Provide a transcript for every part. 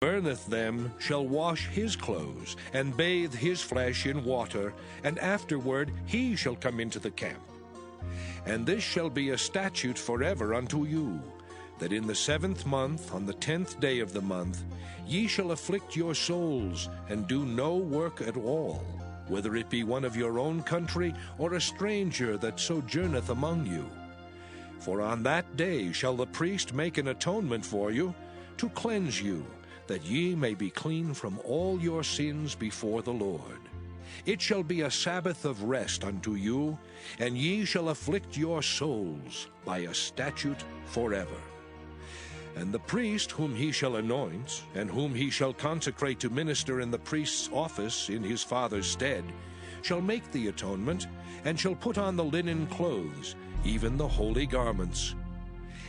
burneth them shall wash his clothes, and bathe his flesh in water, and afterward he shall come into the camp. And this shall be a statute forever unto you, that in the 7th month, on the 10th day of the month, ye shall afflict your souls, and do no work at all, whether it be one of your own country, or a stranger that sojourneth among you. For on that day shall the priest make an atonement for you, to cleanse you, that ye may be clean from all your sins before the Lord. It shall be a Sabbath of rest unto you, and ye shall afflict your souls by a statute forever. And the priest whom he shall anoint, and whom he shall consecrate to minister in the priest's office in his father's stead, shall make the atonement, and shall put on the linen clothes, even the holy garments.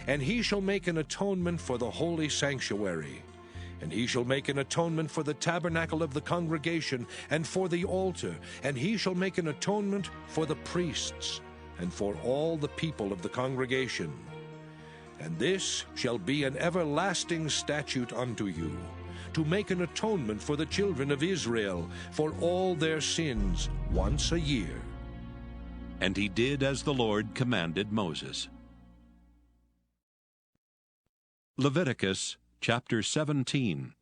And he shall make an atonement for the holy sanctuary, and he shall make an atonement for the tabernacle of the congregation, and for the altar, and he shall make an atonement for the priests, and for all the people of the congregation. And this shall be an everlasting statute unto you, to make an atonement for the children of Israel for all their sins once a year. And he did as the Lord commanded Moses. Leviticus chapter 17.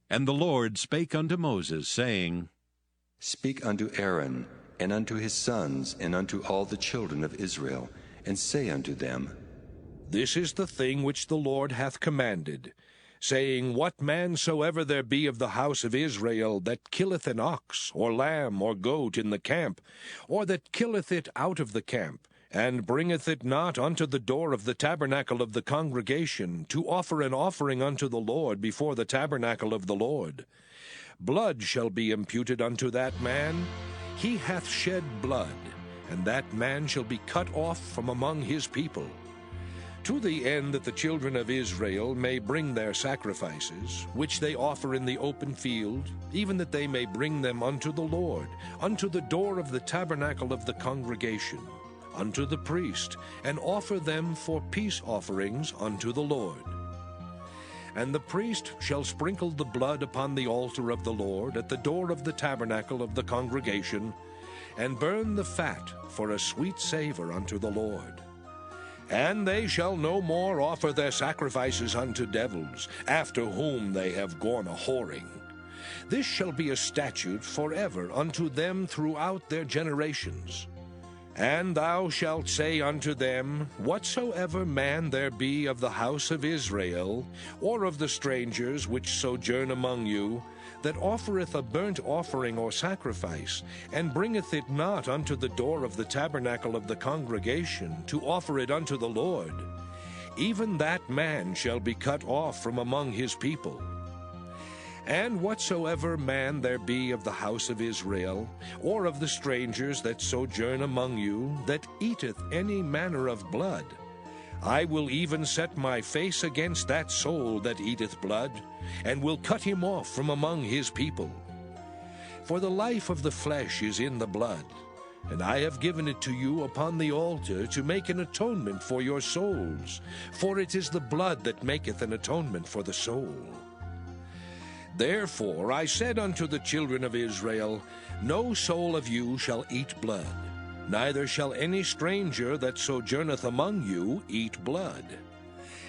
And the Lord spake unto Moses, saying, Speak unto Aaron, and unto his sons, and unto all the children of Israel, and say unto them, This is the thing which the Lord hath commanded, saying, What man soever there be of the house of Israel that killeth an ox, or lamb, or goat in the camp, or that killeth it out of the camp, and bringeth it not unto the door of the tabernacle of the congregation, to offer an offering unto the Lord before the tabernacle of the Lord, blood shall be imputed unto that man. He hath shed blood, and that man shall be cut off from among his people. To the end that the children of Israel may bring their sacrifices, which they offer in the open field, even that they may bring them unto the Lord, unto the door of the tabernacle of the congregation, unto the priest, and offer them for peace offerings unto the Lord. And the priest shall sprinkle the blood upon the altar of the Lord at the door of the tabernacle of the congregation, and burn the fat for a sweet savor unto the Lord. And they shall no more offer their sacrifices unto devils, after whom they have gone a whoring. This shall be a statute forever unto them throughout their generations. And thou shalt say unto them, Whatsoever man there be of the house of Israel, or of the strangers which sojourn among you, that offereth a burnt offering or sacrifice, and bringeth it not unto the door of the tabernacle of the congregation, to offer it unto the Lord, even that man shall be cut off from among his people. And whatsoever man there be of the house of Israel, or of the strangers that sojourn among you, that eateth any manner of blood, I will even set my face against that soul that eateth blood, and will cut him off from among his people. For the life of the flesh is in the blood, and I have given it to you upon the altar to make an atonement for your souls, for it is the blood that maketh an atonement for the soul. Therefore I said unto the children of Israel, No soul of you shall eat blood, neither shall any stranger that sojourneth among you eat blood.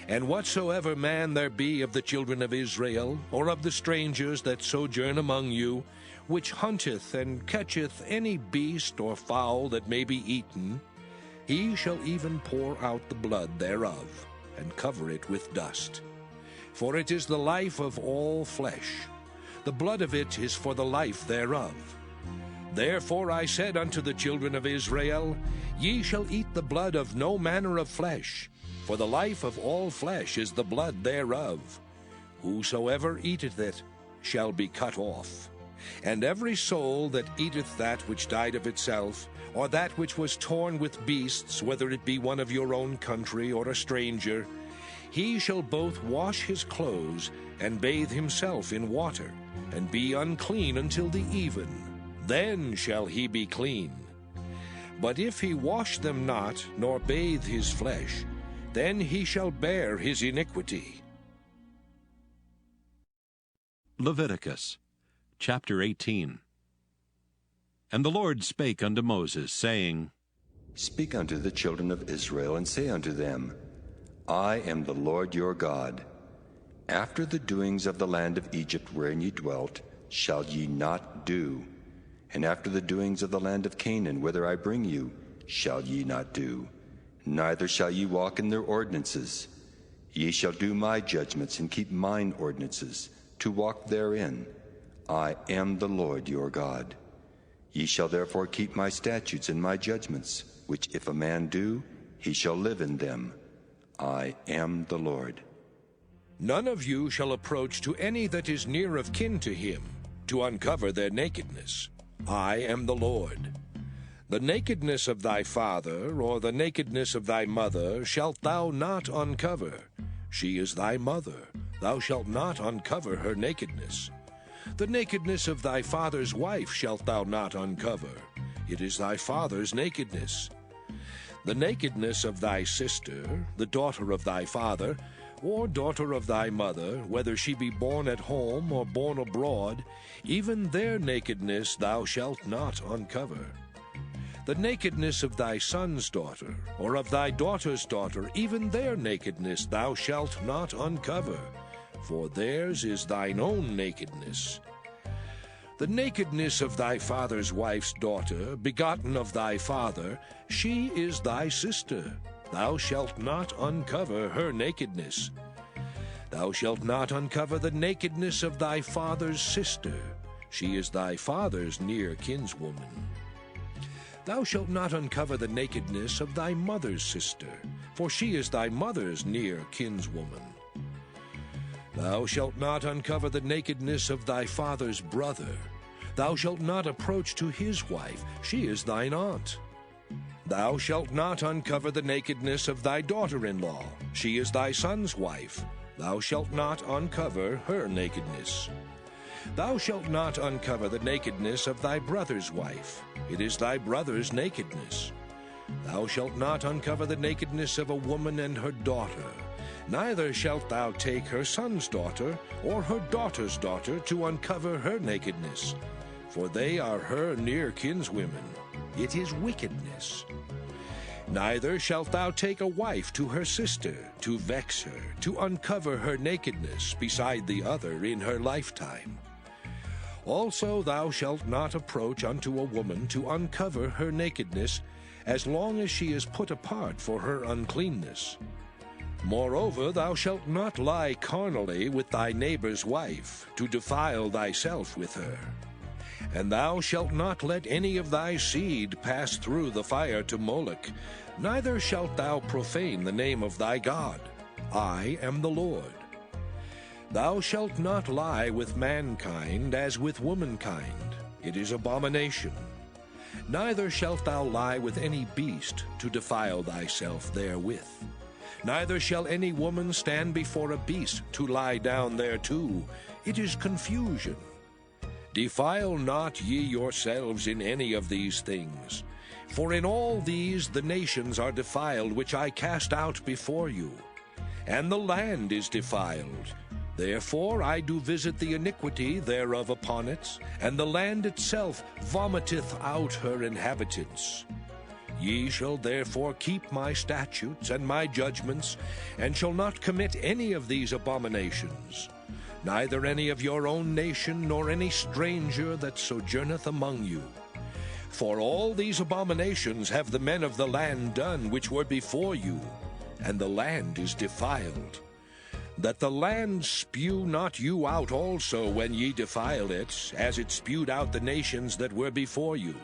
And whatsoever man there be of the children of Israel, or of the strangers that sojourn among you, which hunteth and catcheth any beast or fowl that may be eaten, he shall even pour out the blood thereof, and cover it with dust. For it is the life of all flesh. The blood of it is for the life thereof. Therefore I said unto the children of Israel, Ye shall eat the blood of no manner of flesh, for the life of all flesh is the blood thereof. Whosoever eateth it shall be cut off. And every soul that eateth that which died of itself, or that which was torn with beasts, whether it be one of your own country or a stranger, he shall both wash his clothes and bathe himself in water, and be unclean until the even. Then shall he be clean. But if he wash them not, nor bathe his flesh, then he shall bear his iniquity. Leviticus chapter 18. And the Lord spake unto Moses, saying, Speak unto the children of Israel, and say unto them, I am the Lord your God. After the doings of the land of Egypt wherein ye dwelt, shall ye not do. And after the doings of the land of Canaan, whither I bring you, shall ye not do. Neither shall ye walk in their ordinances. Ye shall do my judgments, and keep mine ordinances, to walk therein. I am the Lord your God. Ye shall therefore keep my statutes and my judgments, which if a man do, he shall live in them. I am the Lord. None of you shall approach to any that is near of kin to him, to uncover their nakedness. I am the Lord. The nakedness of thy father, or the nakedness of thy mother, shalt thou not uncover. She is thy mother. Thou shalt not uncover her nakedness. The nakedness of thy father's wife shalt thou not uncover. It is thy father's nakedness. The nakedness of thy sister, the daughter of thy father, or daughter of thy mother, whether she be born at home or born abroad, even their nakedness thou shalt not uncover. The nakedness of thy son's daughter, or of thy daughter's daughter, even their nakedness thou shalt not uncover, for theirs is thine own nakedness. The nakedness of thy father's wife's daughter, begotten of thy father, she is thy sister. Thou shalt not uncover her nakedness. Thou shalt not uncover the nakedness of thy father's sister. She is thy father's near kinswoman. Thou shalt not uncover the nakedness of thy mother's sister, for she is thy mother's near kinswoman. Thou shalt not uncover the nakedness of thy father's brother. Thou shalt not approach to his wife. She is thine aunt. Thou shalt not uncover the nakedness of thy daughter-in-law. She is thy son's wife. Thou shalt not uncover her nakedness. Thou shalt not uncover the nakedness of thy brother's wife. It is thy brother's nakedness. Thou shalt not uncover the nakedness of a woman and her daughter. Neither shalt thou take her son's daughter or her daughter's daughter to uncover her nakedness, for they are her near kinswomen. It is wickedness. Neither shalt thou take a wife to her sister, to vex her, to uncover her nakedness beside the other in her lifetime. Also thou shalt not approach unto a woman to uncover her nakedness, as long as she is put apart for her uncleanness. Moreover, thou shalt not lie carnally with thy neighbor's wife, to defile thyself with her. And thou shalt not let any of thy seed pass through the fire to Moloch, neither shalt thou profane the name of thy God. I am the Lord. Thou shalt not lie with mankind as with womankind. It is abomination. Neither shalt thou lie with any beast, to defile thyself therewith. Neither shall any woman stand before a beast to lie down thereto. It is confusion. Defile not ye yourselves in any of these things. For in all these the nations are defiled, which I cast out before you. And the land is defiled. Therefore I do visit the iniquity thereof upon it, and the land itself vomiteth out her inhabitants. Ye shall therefore keep my statutes and my judgments, and shall not commit any of these abominations, neither any of your own nation, nor any stranger that sojourneth among you. For all these abominations have the men of the land done which were before you, and the land is defiled. That the land spew not you out also when ye defile it, as it spewed out the nations that were before you.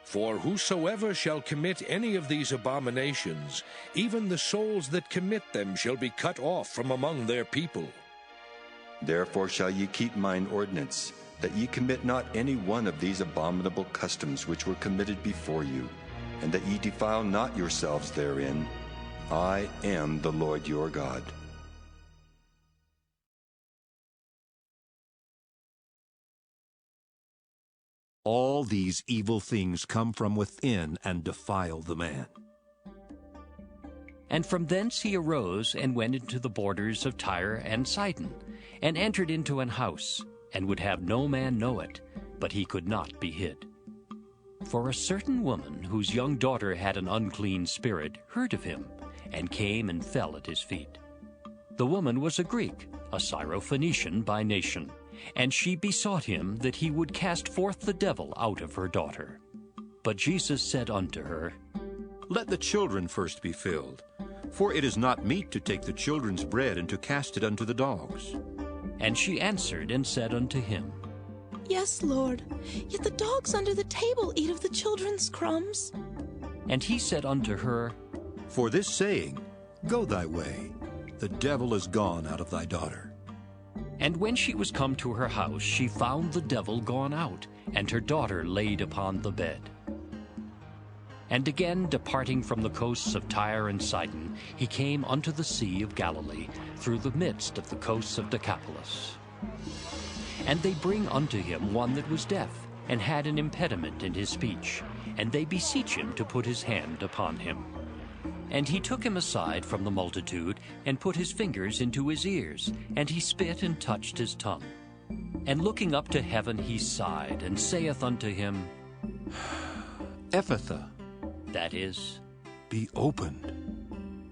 For whosoever shall commit any of these abominations, even the souls that commit them shall be cut off from among their people. Therefore shall ye keep mine ordinance, that ye commit not any one of these abominable customs which were committed before you, and that ye defile not yourselves therein. I am the Lord your God. All these evil things come from within and defile the man. And from thence he arose and went into the borders of Tyre and Sidon, and entered into an house, and would have no man know it, but he could not be hid. For a certain woman, whose young daughter had an unclean spirit, heard of him, and came and fell at his feet. The woman was a Greek, a Syrophoenician by nation, and she besought him that he would cast forth the devil out of her daughter. But Jesus said unto her, Let the children first be filled, for it is not meet to take the children's bread and to cast it unto the dogs. And she answered and said unto him, Yes, Lord, yet the dogs under the table eat of the children's crumbs. And he said unto her, For this saying, Go thy way, the devil is gone out of thy daughter. And when she was come to her house, she found the devil gone out, and her daughter laid upon the bed. And again, departing from the coasts of Tyre and Sidon, he came unto the sea of Galilee, through the midst of the coasts of Decapolis. And they bring unto him one that was deaf, and had an impediment in his speech, and they beseech him to put his hand upon him. And he took him aside from the multitude, and put his fingers into his ears, and he spit and touched his tongue. And looking up to heaven he sighed, and saith unto him, Ephphatha, that is, be opened.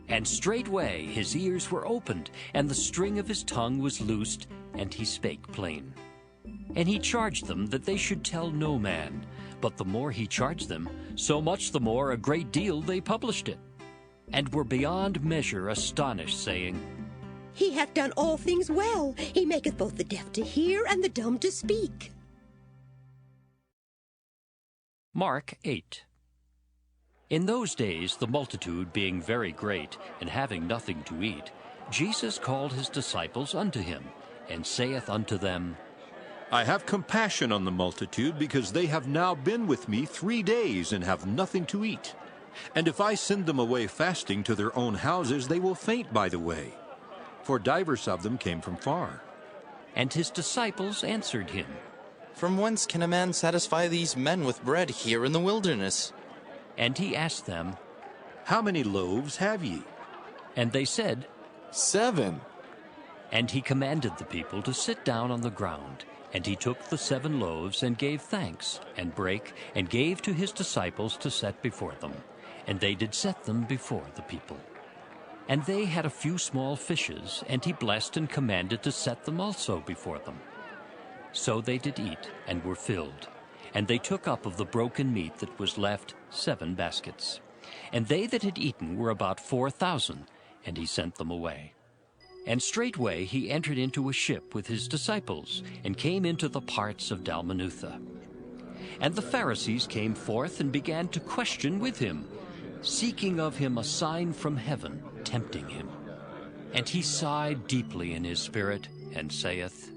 And straightway his ears were opened, and the string of his tongue was loosed, and he spake plain. And he charged them that they should tell no man. But the more he charged them, so much the more a great deal they published it, and were beyond measure astonished, saying, He hath done all things well. He maketh both the deaf to hear and the dumb to speak. Mark 8. In those days, the multitude being very great, and having nothing to eat, Jesus called his disciples unto him, and saith unto them, I have compassion on the multitude, because they have now been with me 3 days, and have nothing to eat. And if I send them away fasting to their own houses, they will faint by the way. For divers of them came from far. And his disciples answered him, From whence can a man satisfy these men with bread here in the wilderness? And he asked them, How many loaves have ye? And they said, 7. And he commanded the people to sit down on the ground. And he took the 7 loaves, and gave thanks, and brake, and gave to his disciples to set before them. And they did set them before the people. And they had a few small fishes, and he blessed and commanded to set them also before them. So they did eat, and were filled. And they took up of the broken meat that was left 7 baskets. And they that had eaten were about 4,000, and he sent them away. And straightway he entered into a ship with his disciples, and came into the parts of Dalmanutha. And the Pharisees came forth and began to question with him, seeking of him a sign from heaven, tempting him. And he sighed deeply in his spirit, and saith,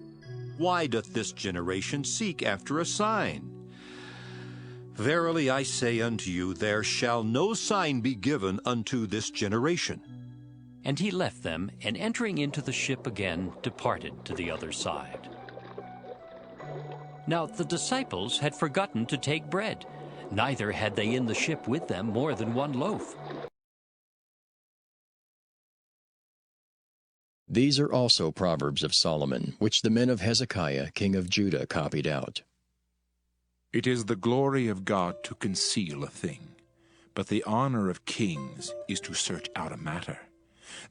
Why doth this generation seek after a sign? Verily I say unto you, there shall no sign be given unto this generation. And he left them, and entering into the ship again, departed to the other side. Now the disciples had forgotten to take bread, neither had they in the ship with them more than 1 loaf. These are also Proverbs of Solomon, which the men of Hezekiah, king of Judah, copied out. It is the glory of God to conceal a thing, but the honor of kings is to search out a matter.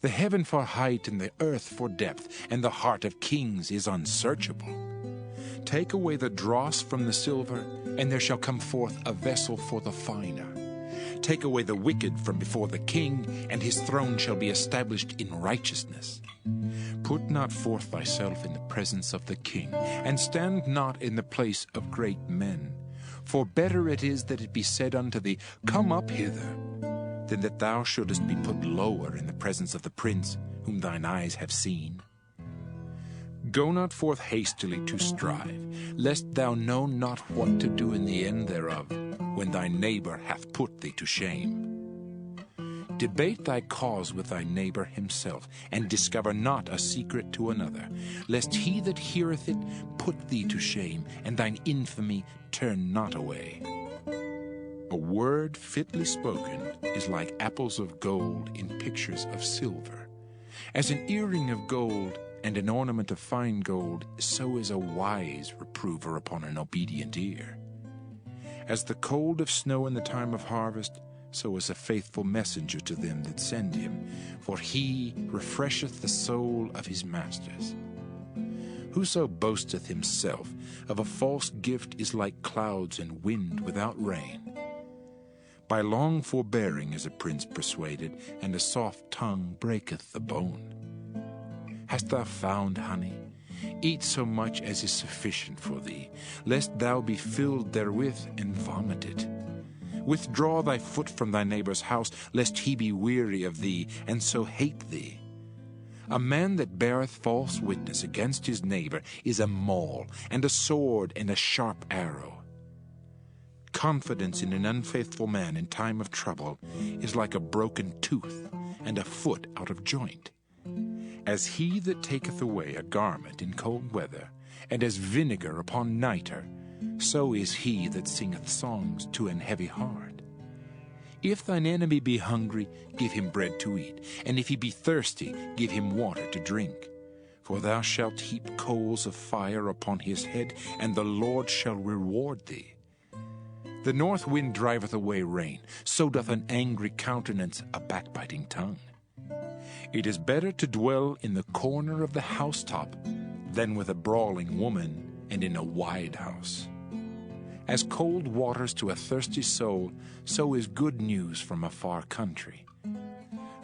The heaven for height and the earth for depth, and the heart of kings is unsearchable. Take away the dross from the silver, and there shall come forth a vessel for the finer. Take away the wicked from before the king, and his throne shall be established in righteousness. Put not forth thyself in the presence of the king, and stand not in the place of great men. For better it is that it be said unto thee, Come up hither, than that thou shouldest be put lower in the presence of the prince, whom thine eyes have seen. Go not forth hastily to strive, lest thou know not what to do in the end thereof, when thy neighbor hath put thee to shame. Debate thy cause with thy neighbor himself, and discover not a secret to another, lest he that heareth it put thee to shame, and thine infamy turn not away. A word fitly spoken is like apples of gold in pictures of silver. As an earring of gold and an ornament of fine gold, so is a wise reprover upon an obedient ear. As the cold of snow in the time of harvest, so is a faithful messenger to them that send him, for he refresheth the soul of his masters. Whoso boasteth himself of a false gift is like clouds and wind without rain. By long forbearing is a prince persuaded, and a soft tongue breaketh the bone. Hast thou found honey? Eat so much as is sufficient for thee, lest thou be filled therewith and vomited. Withdraw thy foot from thy neighbor's house, lest he be weary of thee, and so hate thee. A man that beareth false witness against his neighbor is a maul, and a sword, and a sharp arrow. Confidence in an unfaithful man in time of trouble is like a broken tooth, and a foot out of joint. As he that taketh away a garment in cold weather, and as vinegar upon nitre, so is he that singeth songs to an heavy heart. If thine enemy be hungry, give him bread to eat, and if he be thirsty, give him water to drink. For thou shalt heap coals of fire upon his head, and the Lord shall reward thee. The north wind driveth away rain, so doth an angry countenance a backbiting tongue. It is better to dwell in the corner of the housetop than with a brawling woman and in a wide house. As cold waters to a thirsty soul, so is good news from a far country.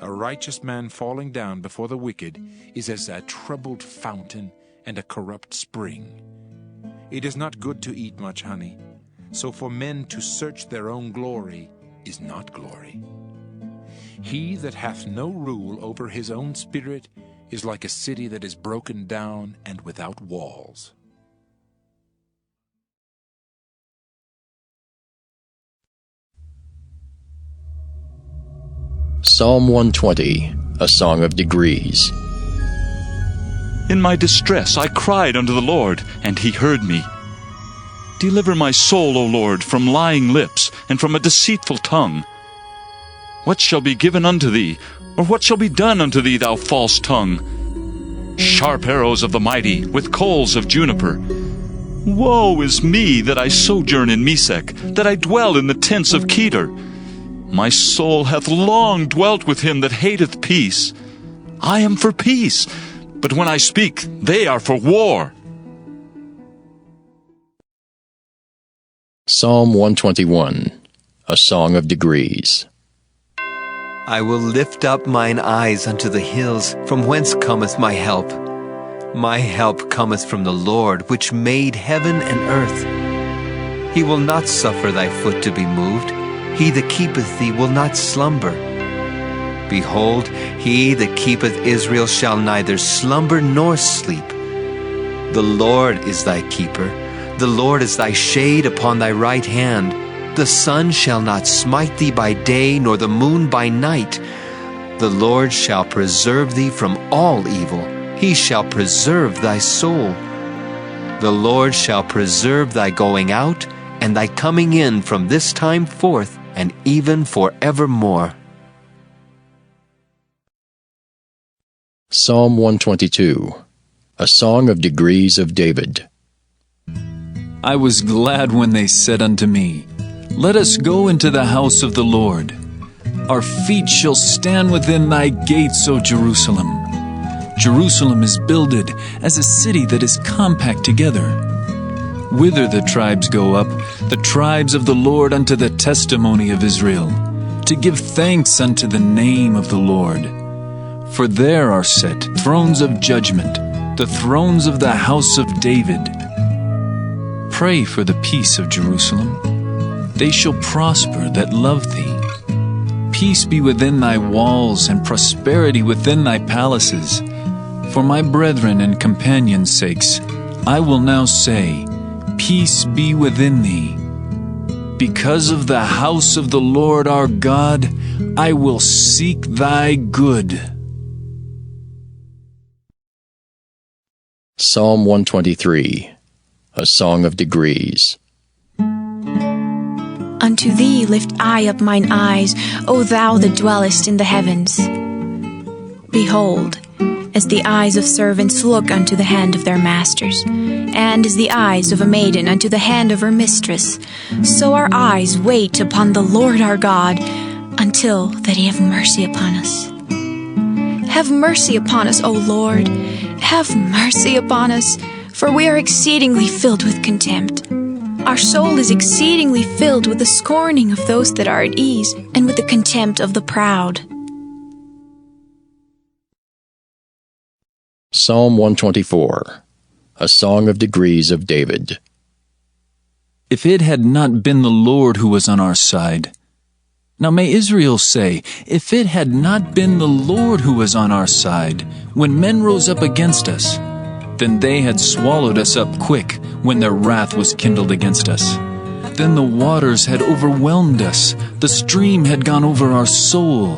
A righteous man falling down before the wicked is as a troubled fountain and a corrupt spring. It is not good to eat much honey, so for men to search their own glory is not glory. He that hath no rule over his own spirit is like a city that is broken down and without walls. Psalm 120, a song of degrees. In my distress I cried unto the Lord, and he heard me. Deliver my soul, O Lord, from lying lips, and from a deceitful tongue. What shall be given unto thee, or what shall be done unto thee, thou false tongue? Sharp arrows of the mighty, with coals of juniper. Woe is me, that I sojourn in Mesech, that I dwell in the tents of Kedar. My soul hath long dwelt with him that hateth peace. I am for peace, but when I speak, they are for war. Psalm 121, a song of degrees. I will lift up mine eyes unto the hills, from whence cometh my help. My help cometh from the Lord, which made heaven and earth. He will not suffer thy foot to be moved. He that keepeth thee will not slumber. Behold, he that keepeth Israel shall neither slumber nor sleep. The Lord is thy keeper. The Lord is thy shade upon thy right hand. The sun shall not smite thee by day, nor the moon by night. The Lord shall preserve thee from all evil. He shall preserve thy soul. The Lord shall preserve thy going out and thy coming in from this time forth and even forevermore. Psalm 122, a song of degrees of David. I was glad when they said unto me, Let us go into the house of the Lord. Our feet shall stand within thy gates, O Jerusalem. Jerusalem is builded as a city that is compact together. Whither the tribes go up, the tribes of the Lord unto the testimony of Israel, to give thanks unto the name of the Lord. For there are set thrones of judgment, the thrones of the house of David. Pray for the peace of Jerusalem. They shall prosper that love thee. Peace be within thy walls, and prosperity within thy palaces. For my brethren and companions' sakes, I will now say, Peace be within thee. Because of the house of the Lord our God, I will seek thy good. Psalm 123, a song of degrees. I Unto thee lift I up mine eyes, O thou that dwellest in the heavens. Behold, as the eyes of servants look unto the hand of their masters, and as the eyes of a maiden unto the hand of her mistress, so our eyes wait upon the Lord our God, until that he have mercy upon us. Have mercy upon us, O Lord, have mercy upon us, for we are exceedingly filled with contempt. Our soul is exceedingly filled with the scorning of those that are at ease, and with the contempt of the proud. Psalm 124, a song of degrees of David. If it had not been the Lord who was on our side. Now may Israel say, if it had not been the Lord who was on our side, when men rose up against us, then they had swallowed us up quick when their wrath was kindled against us. Then the waters had overwhelmed us, the stream had gone over our soul,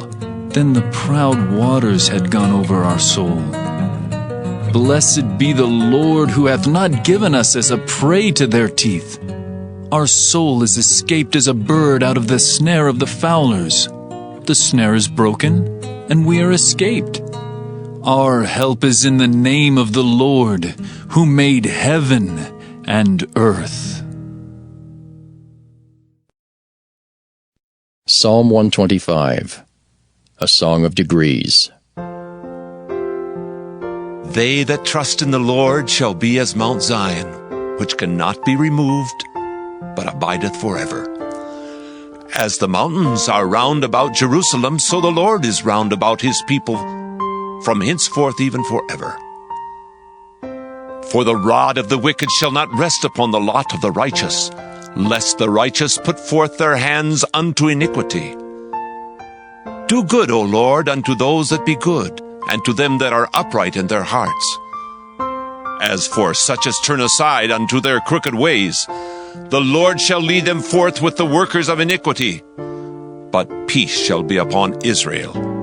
then the proud waters had gone over our soul. Blessed be the Lord who hath not given us as a prey to their teeth. Our soul is escaped as a bird out of the snare of the fowlers. The snare is broken, and we are escaped. Our help is in the name of the Lord, who made heaven and earth. Psalm 125, a song of degrees. They that trust in the Lord shall be as Mount Zion, which cannot be removed, but abideth forever. As the mountains are round about Jerusalem, so the Lord is round about his people, from henceforth even forever. For the rod of the wicked shall not rest upon the lot of the righteous, lest the righteous put forth their hands unto iniquity. Do good, O Lord, unto those that be good, and to them that are upright in their hearts. As for such as turn aside unto their crooked ways, the Lord shall lead them forth with the workers of iniquity, but peace shall be upon Israel.